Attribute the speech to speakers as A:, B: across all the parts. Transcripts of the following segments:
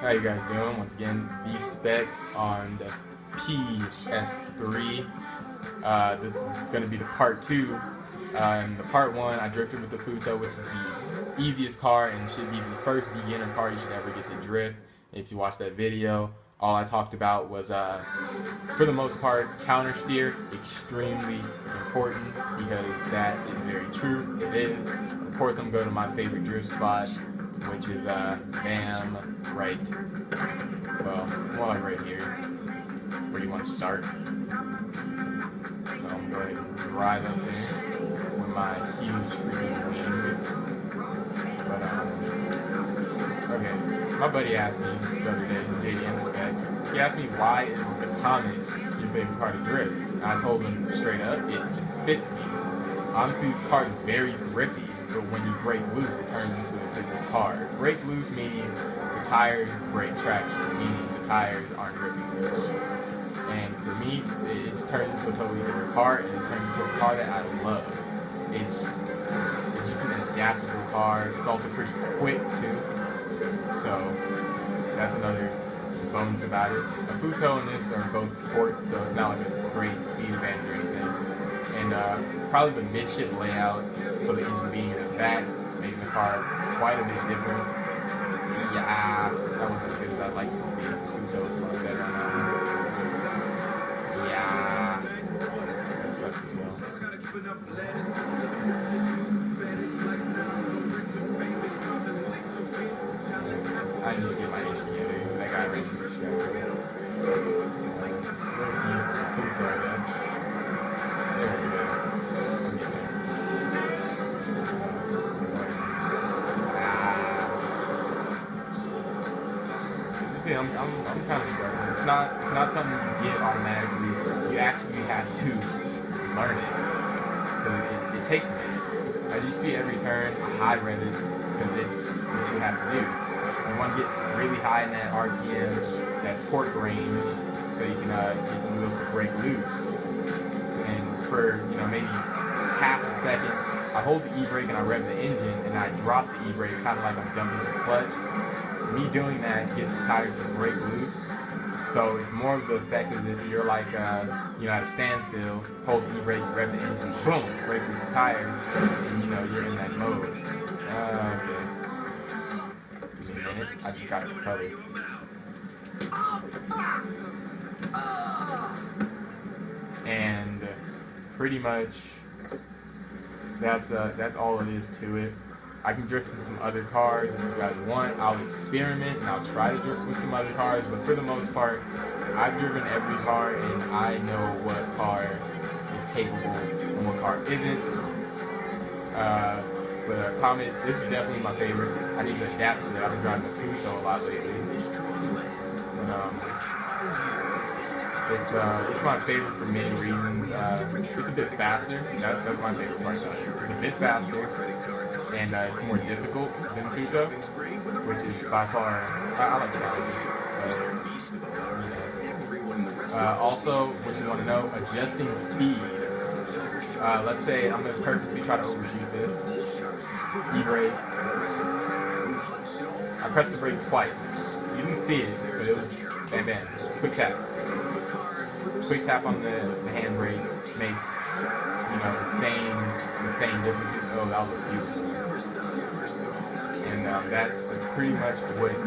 A: How you guys doing? Once again, V-Spex on the PS3. This is going to be the part 2. In the part 1, I drifted with the Futo, which is the easiest car and should be the first beginner car you should ever get to drift. If you watch that video, all I talked about was, for the most part, counter steer. Extremely important because that is very true. It is. Of course, I'm going to my favorite drift spot, which is bam, right, well, more like right here, where you want to start. So I'm going to drive up there with my huge freaking wing. But okay, my buddy asked me the other day, V-Spex, he asked me why is the Comet your favorite car to drift, and I told him straight up, it just fits me. Honestly, this car is very grippy, but when you break loose, it turns into a different car. Break loose meaning the tires break traction, meaning the tires aren't gripping. And for me, it just turns into a totally different car, and it turns into a car that I love. It's just an adaptable car. It's also pretty quick too. So that's another bonus about it. A Futo and this are both sports, so it's not like a great speed advantage or anything. And probably the midship layout, so the engine being in the back, making the car quite a bit different. Yeah, that wasn't as good as I'd like it to be. The Futo is much better on that one. Yeah, that sucks as well. I need to get my engine together. That guy ran into the show. Let's use the Futo, I guess. There we go. I'm getting there. See, I'm kind of struggling. It's not something you get automatically. You actually have to learn it. Because it takes a minute. As you see every turn, I high rev it because it's what you have to do. You want to get really high in that RPM, that torque range, so you can get the wheels to break loose. And for maybe half a second, I hold the e-brake and I rev the engine, and I drop the e-brake kind of like I'm jumping the clutch. Me doing that gets the tires to break loose. So it's more of the effect as if you're like at a standstill, hold the e-brake, rev the engine, boom, break loose the tires, and you're in that mode. Okay. Just a minute, I just got this covered. And pretty much that's all it is to it. I can drift in some other cars if you guys want. I'll experiment and I'll try to drift with some other cars, but for the most part, I've driven every car and I know what car is capable and what car isn't. But Comet, this is definitely my favorite. I need to adapt to it. I've been driving the Futo a lot lately. But it's my favorite for many reasons. It's a bit faster. That's my favorite part about it. It's a bit faster. And it's more difficult than Futo, which is by far, I like trying this. Also, what you want to know, adjusting speed. Let's say I'm going to purposely try to overshoot this. E-brake. I pressed the brake twice. You didn't see it, but it was bam bam. Quick tap. Quick tap on the handbrake makes the same differences. Oh, that was beautiful. And that's pretty much what you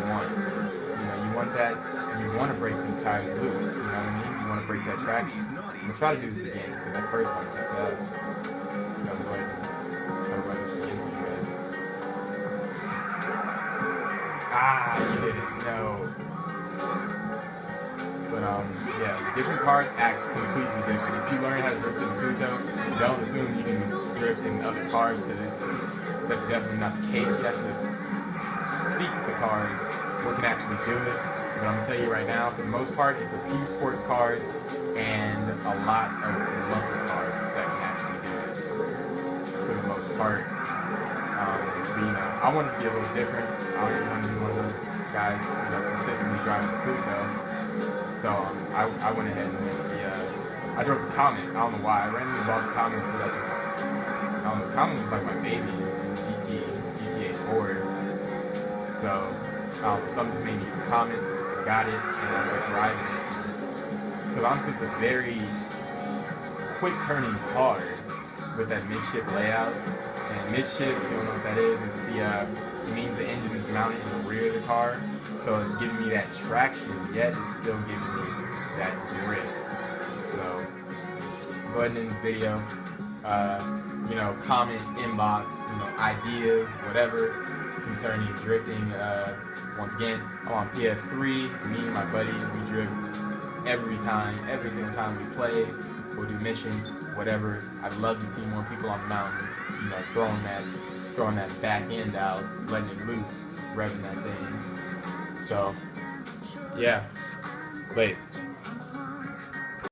A: want. You want that. You want to break these tires loose. You know what I mean? You want to break that traction. I'm gonna try to do this again because that first one sucked ass. I'm going to go ahead and try to run this again for you guys. Ah, you didn't know. But yeah, different cars act completely different. If you learn how to drift in the Futo, don't assume you can drift in other cars because that's definitely not the case. You have to seek the cars what can actually do it. But I'm gonna tell you right now, for the most part, it's a few sports cars and a lot of muscle cars that can actually do it. For the most part, but, I want to be a little different. I don't want to be one of those guys, consistently driving the Futo. So I went ahead and went I drove the Comet. I don't know why. I randomly bought the Comet because the Comet was like my baby in GTA 4. So For some just made me comment, got it, and I started driving it. Because honestly, it's a very quick turning car with that midship layout. And midship, if you don't know what that is, it's it means the engine is mounted in the rear of the car. So it's giving me that traction, yet it's still giving me that drift. So go ahead and end this video. Comment, inbox, ideas, whatever concerning drifting. Once again, I'm on PS3. Me and my buddy, we drift every single time we play. We'll do missions, whatever. I'd love to see more people on the mountain, throwing that back end out, letting it loose, revving that thing. So, yeah. Wait.